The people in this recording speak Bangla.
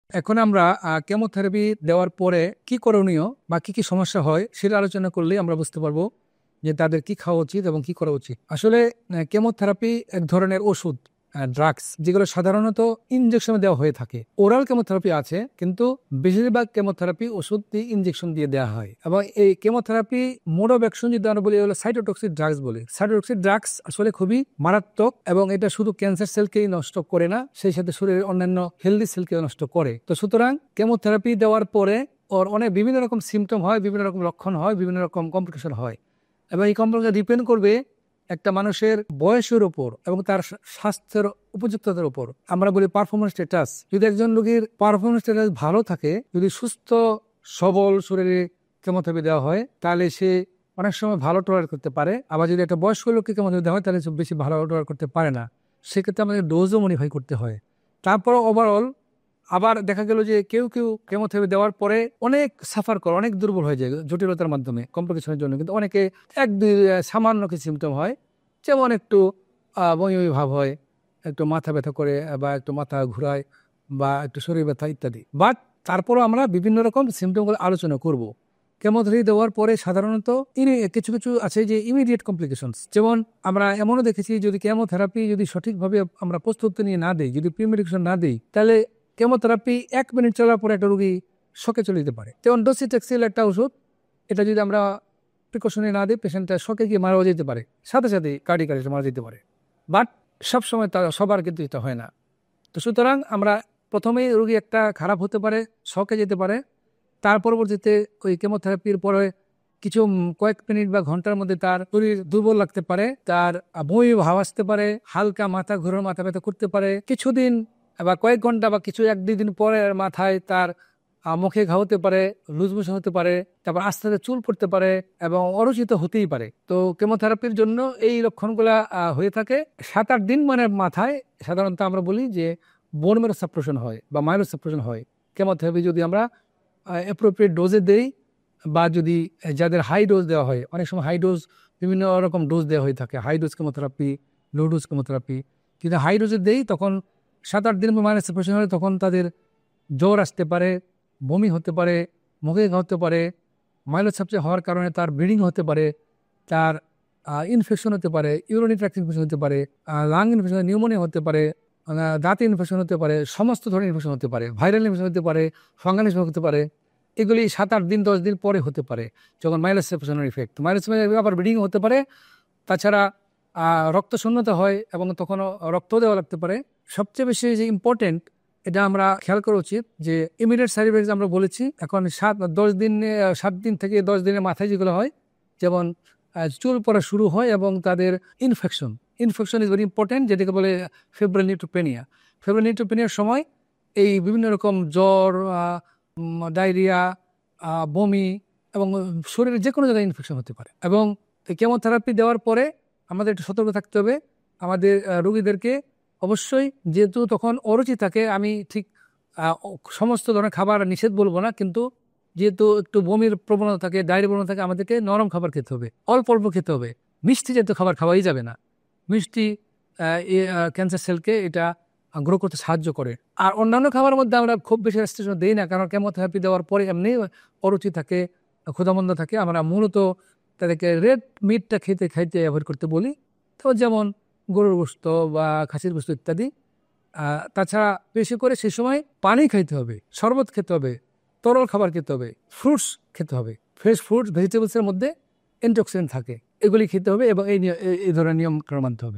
এখন আমরা কেমোথেরাপি দেওয়ার পরে কি করণীয় বা কি সমস্যা হয় সেটা আলোচনা করলেই আমরা বুঝতে পারবো যে তাদের কি খাওয়া উচিত এবং কি করা উচিত। আসলে কেমোথেরাপি এক ধরনের ওষুধ, ড্রাগস, যেগুলো সাধারণত ইনজেকশনে দেওয়া হয়ে থাকে। ওরাল কেমোথেরাপি আছে, কিন্তু বেশিরভাগ কেমোথেরাপি ওষুধ দিয়ে ইনজেকশন দিয়ে দেওয়া হয়। এবং এই কেমোথেরাপি মোড অফ অ্যাকশন যদি আমরা বলি হলো সাইটোটক্সিক ড্রাগস বলি। সাইটোটক্সিক ড্রাগস আসলে খুবই মারাত্মক এবং এটা শুধু ক্যান্সার সেলকেই নষ্ট করে না, সেই সাথে শরীরের অন্যান্য হেলদি সেলকে নষ্ট করে। তো সুতরাং কেমোথেরাপি দেওয়ার পরে ওর অনেক বিভিন্ন রকম সিমটম হয়, বিভিন্ন রকম লক্ষণ হয়, বিভিন্ন রকম কমপ্লিকেশন হয়। এবং এই কমপ্লিকেশন ডিপেন্ড করবে একটা মানুষের বয়সের উপর এবং তার স্বাস্থ্যের উপযুক্ততার উপর। আমরা বলি পারফরমেন্স স্ট্যাটাস। যদি একজন রোগীর পারফরমেন্স স্ট্যাটাস ভালো থাকে, যদি সুস্থ সবল শরীরে কেমোথেরাপি দেওয়া হয়, তাহলে সে অনেক সময় ভালো টলারেট করতে পারে। আবার যদি একটা বয়স্ক লোককে কেমোথেরাপি দেওয়া হয়, তাহলে বেশি ভালো টলারেট করতে পারে না। সেক্ষেত্রে আমাদের ডোজও মডিফাই করতে হয়। তারপর ওভারঅল আবার দেখা গেল যে কেউ কেমোথেরাপি দেওয়ার পরে অনেক সাফার করে, অনেক দুর্বল হয়ে যায় জটিলতার মাধ্যমে, কমপ্লিকেশনের জন্য। কিন্তু অনেকে এক দুই সামান্য কিছু সিমটম হয়, যেমন একটু বমি বমি ভাব হয়, একটু মাথা ব্যথা করে বা একটু মাথা ঘুরায় বা একটু শরীর ব্যথা ইত্যাদি। বাট তারপরও আমরা বিভিন্ন রকম সিমটমগুলো আলোচনা করব। কেমোথেরাপি দেওয়ার পরে সাধারণত কিছু কিছু আছে যে ইমিডিয়েট কমপ্লিকেশনস। যেমন আমরা এমনও দেখেছি, যদি কেমোথেরাপি যদি সঠিকভাবে আমরা প্রস্তুতি নিয়ে না দিই, যদি প্রিমেডিকেশন না দিই, তাহলে কেমোথেরাপি 1 মিনিট চলার পরে একটা রোগী শকে চলে যেতে পারে। যেমন ডোসিট্যাক্সিল একটা ওষুধ, এটা যদি আমরা প্রিকশনে না দিই, পেশেন্টটা শকে গিয়ে মারাও যেতে পারে, সাথে সাথে কার্ডিয়াক অ্যারেস্টে মারা যেতে পারে। বাট সবসময় সবার কিন্তু এটা হয় না। তো সুতরাং আমরা প্রথমেই রোগী একটা খারাপ হতে পারে, শকে যেতে পারে, তার পরবর্তীতে ওই কেমোথেরাপির পরে কিছু কয়েক মিনিট বা ঘন্টার মধ্যে তার শরীর দুর্বল লাগতে পারে, তার বমি ভাব আসতে পারে, হালকা মাথা ঘোরার, মাথা ব্যথা করতে পারে কিছুদিন বা কয়েক ঘন্টা বা কিছু 1-2 দিন পরে মাথায় তার মুখে ঘা হতে পারে, লুজমোশন হতে পারে, তারপর আস্তে আস্তে চুল পড়তে পারে এবং অরুচিত হতেই পারে। তো কেমোথেরাপির জন্য এই লক্ষণগুলা হয়ে থাকে 7-8 দিন। মানে মাথায় সাধারণত আমরা বলি যে বোন ম্যারো সাপ্রেশন হয় বা মাইলো সাপ্রেশন হয়। কেমোথেরাপি যদি আমরা অ্যাপ্রোপ্রিয়েট ডোজে দেই, বা যদি যাদের হাই ডোজ দেওয়া হয়, অনেক সময় হাই ডোজ বিভিন্ন রকম ডোজ দেওয়া হয়ে থাকে, high dose chemotherapy, low dose chemotherapy. যদি হাই ডোজে দেই তখন 7-8 দিন মাইলো সাপ্রেশন হয়, তখন তাদের জ্বর আসতে পারে, বমি হতে পারে, মুখে ঘা হতে পারে, মাইলোসাপ্রেশন হওয়ার কারণে তার ব্লিডিং হতে পারে, তার ইনফেকশন হতে পারে, ইউরিনারি ট্র্যাক্ট ইনফেকশন হতে পারে, লাং ইনফেকশন, নিউমোনিয়া হতে পারে, দাঁত ইনফেকশন হতে পারে, সমস্ত ধরনের ইনফেকশন হতে পারে, ভাইরাল ইনফেকশন হতে পারে, ফাঙ্গাল ইনফেকশন হতে পারে। এগুলি 7-8 দিন 10 দিন পরে হতে পারে, যখন মাইলোসাপ্রেশনের ইফেক্ট। মাইলোসাপ্রেশন আবার ব্লিডিং হতে পারে। তাছাড়া রক্ত শূন্যতা হয় এবং তখনও রক্ত দেওয়া লাগতে পারে। সবচেয়ে বেশি যে ইম্পর্টেন্ট, এটা আমরা খেয়াল করা উচিত যে ইমিডিয়েট সাইড ইফেক্টস আমরা বলেছি। এখন 7 দিন থেকে 10 দিনের মাথায় যেগুলো হয়, যেমন চুল পড়া শুরু হয় এবং তাদের ইনফেকশন ইজ ভেরি ইম্পর্টেন্ট, যেটাকে বলে ফেব্রাইল নিউট্রোপেনিয়া। ফেব্রাইল নিউট্রোপেনিয়ার সময় এই বিভিন্ন রকম জ্বর, ডায়রিয়া, বমি এবং শরীরের যে কোনো জায়গায় ইনফেকশন হতে পারে। এবং কেমোথেরাপি দেওয়ার পরে আমাদের একটু সতর্ক থাকতে হবে। আমাদের রোগীদেরকে অবশ্যই, যেহেতু তখন অরুচি থাকে, আমি ঠিক সমস্ত ধরনের খাবার নিষেধ বলবো না, কিন্তু যেহেতু একটু বমির প্রবণতা থাকে, ডায়রিয়া প্রবণতা থাকে, আমাদেরকে নরম খাবার খেতে হবে, অল্প অল্প খেতে হবে। মিষ্টি জাতীয় খাবার খাওয়াই যাবে না। মিষ্টি ক্যান্সার সেলকে এটা গ্রো করতে সাহায্য করে। আর অন্যান্য খাবারের মধ্যে আমরা খুব বেশি রেস্ট্রিকশন দিই না, কারণ কেমোথেরাপি দেওয়ার পরে এমনি অরুচি থাকে, ক্ষুধামন্দা থাকে। আমরা মূলত তাদেরকে রেড মিটটা খাইতে অ্যাভয়েড করতে বলি। তো যেমন গরুর গোশত বা খাসির গোশত ইত্যাদি। তাছাড়া বেশি করে সেই সময় পানি খাইতে হবে, শরবত খেতে হবে, তরল খাবার খেতে হবে, ফ্রুটস খেতে হবে। ফ্রেশ ফ্রুটস, ভেজিটেবলসের মধ্যে অ্যান্টিঅক্সিডেন্ট থাকে, এগুলি খেতে হবে এবং এই ধরনের নিয়ম মানতে হবে।